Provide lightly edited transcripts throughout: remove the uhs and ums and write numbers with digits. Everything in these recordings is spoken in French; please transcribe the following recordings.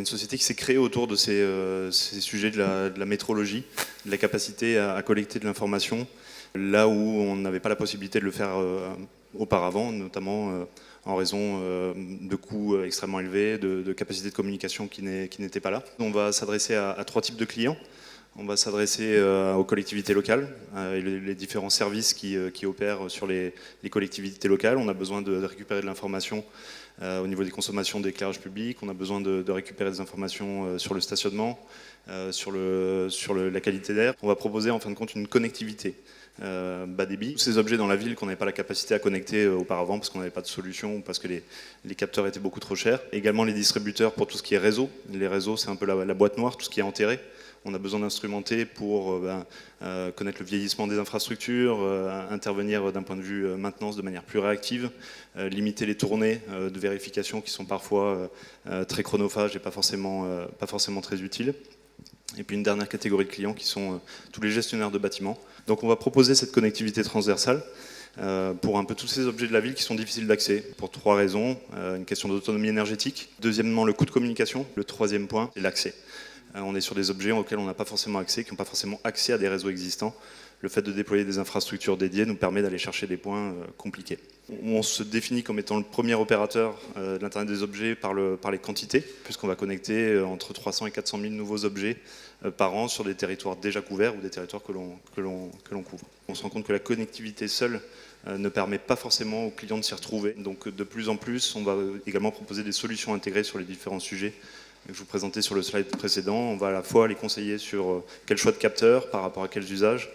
une société qui s'est créée autour de ces sujets de la métrologie, de la capacité à collecter de l'information, là où on n'avait pas la possibilité de le faire auparavant, notamment en raison de coûts extrêmement élevés, de capacité de communication qui n'étaient pas là. On va s'adresser à 3 types de clients. On va s'adresser aux collectivités locales et les différents services qui opèrent sur les collectivités locales. On a besoin de récupérer de l'information au niveau des consommations d'éclairage public. On a besoin de récupérer des informations sur le stationnement, sur la qualité d'air. On va proposer en fin de compte une connectivité bas débit. Tous ces objets dans la ville qu'on n'avait pas la capacité à connecter auparavant parce qu'on n'avait pas de solution ou parce que les capteurs étaient beaucoup trop chers. Également les distributeurs pour tout ce qui est réseau. Les réseaux, c'est un peu la boîte noire, tout ce qui est enterré. On a besoin d'instrumenter pour connaître le vieillissement des infrastructures, intervenir d'un point de vue maintenance de manière plus réactive, limiter les tournées de vérification qui sont parfois très chronophages et pas forcément très utiles. Et puis une dernière catégorie de clients qui sont tous les gestionnaires de bâtiments. Donc on va proposer cette connectivité transversale pour un peu tous ces objets de la ville qui sont difficiles d'accès, pour 3 raisons. Une question d'autonomie énergétique. Deuxièmement, le coût de communication. Le 3e point, c'est l'accès. On est sur des objets auxquels on n'a pas forcément accès, qui n'ont pas forcément accès à des réseaux existants. Le fait de déployer des infrastructures dédiées nous permet d'aller chercher des points compliqués. On se définit comme étant le premier opérateur de l'Internet des objets par les quantités, puisqu'on va connecter entre 300 et 400 000 nouveaux objets par an sur des territoires déjà couverts ou des territoires que l'on couvre. On se rend compte que la connectivité seule ne permet pas forcément aux clients de s'y retrouver. Donc de plus en plus, on va également proposer des solutions intégrées sur les différents sujets que je vous présentais sur le slide précédent. On va à la fois les conseiller sur quel choix de capteur par rapport à quels usages.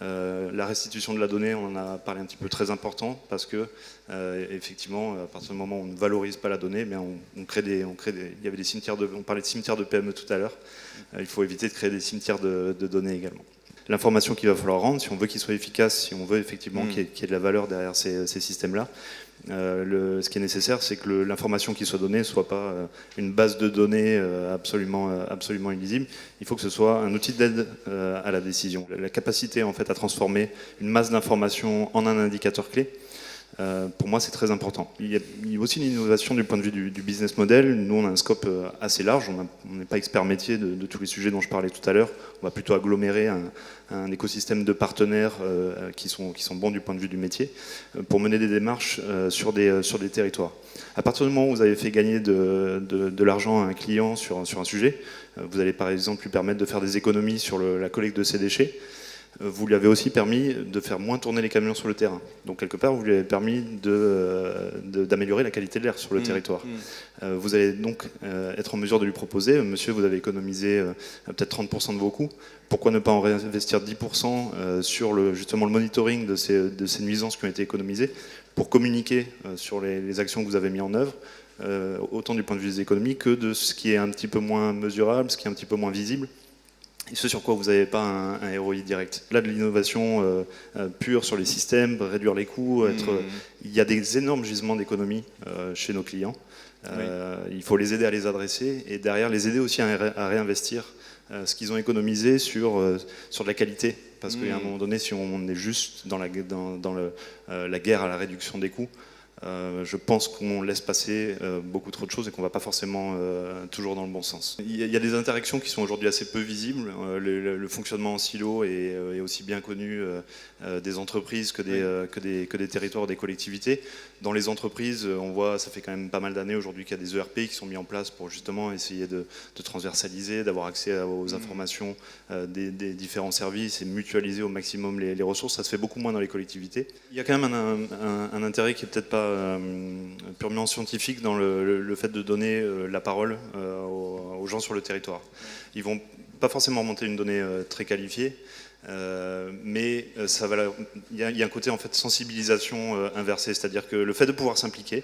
La restitution de la donnée, on en a parlé un petit peu, très important, parce que effectivement, à partir du moment où on ne valorise pas la donnée, bien on crée des, il y avait des cimetières on parlait de cimetières de PME tout à l'heure. Il faut éviter de créer des cimetières de données également. L'information qu'il va falloir rendre, si on veut qu'il soit efficace, si on veut effectivement qu'il y ait de la valeur derrière ces systèmes-là, ce qui est nécessaire, c'est que l'information qui soit donnée ne soit pas une base de données absolument illisible. Il faut que ce soit un outil d'aide à la décision. La capacité en fait à transformer une masse d'informations en un indicateur clé, pour moi, c'est très important. Il y a aussi une innovation du point de vue du business model. Nous, on a un scope assez large. On n'est pas expert métier de tous les sujets dont je parlais tout à l'heure. On va plutôt agglomérer un écosystème de partenaires qui sont bons du point de vue du métier pour mener des démarches sur des territoires. À partir du moment où vous avez fait gagner de l'argent à un client sur un sujet, vous allez par exemple lui permettre de faire des économies sur la collecte de ses déchets. Vous lui avez aussi permis de faire moins tourner les camions sur le terrain. Donc quelque part, vous lui avez permis d'améliorer la qualité de l'air sur le territoire. Vous allez donc être en mesure de lui proposer, monsieur, vous avez économisé peut-être 30% de vos coûts, pourquoi ne pas en réinvestir 10% sur justement le monitoring de ces nuisances qui ont été économisées pour communiquer sur les actions que vous avez mises en œuvre, autant du point de vue des économies que de ce qui est un petit peu moins mesurable, ce qui est un petit peu moins visible. Et ce sur quoi vous n'avez pas un ROI direct. Là, de l'innovation pure sur les systèmes, réduire les coûts, il y a des énormes gisements d'économie chez nos clients. Il faut les aider à les adresser et derrière les aider aussi à réinvestir ce qu'ils ont économisé sur de la qualité. Parce qu'à un moment donné, si on est juste dans la guerre à la réduction des coûts, je pense qu'on laisse passer beaucoup trop de choses et qu'on ne va pas forcément toujours dans le bon sens. Il y a des interactions qui sont aujourd'hui assez peu visibles. Le fonctionnement en silo est aussi bien connu des entreprises que des territoires, des collectivités. Dans les entreprises, on voit, ça fait quand même pas mal d'années aujourd'hui qu'il y a des ERP qui sont mis en place pour justement essayer de transversaliser, d'avoir accès aux informations des différents services et mutualiser au maximum les ressources. Ça se fait beaucoup moins dans les collectivités. Il y a quand même un intérêt qui est peut-être pas purement scientifique dans le fait de donner la parole aux gens sur le territoire. Ils vont pas forcément remonter une donnée très qualifiée, mais il y a un côté en fait sensibilisation inversée, c'est-à-dire que le fait de pouvoir s'impliquer,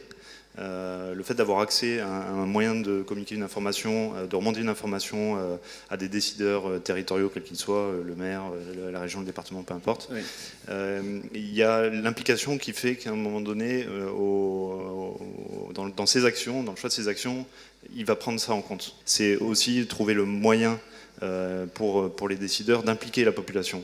le fait d'avoir accès à un moyen de communiquer une information, de remonter une information à des décideurs territoriaux, quels qu'ils soient, le maire, la région, le département, peu importe. Oui. Il y a l'implication qui fait qu'à un moment donné, dans ses actions, dans le choix de ses actions, il va prendre ça en compte. C'est aussi trouver le moyen pour les décideurs d'impliquer la population.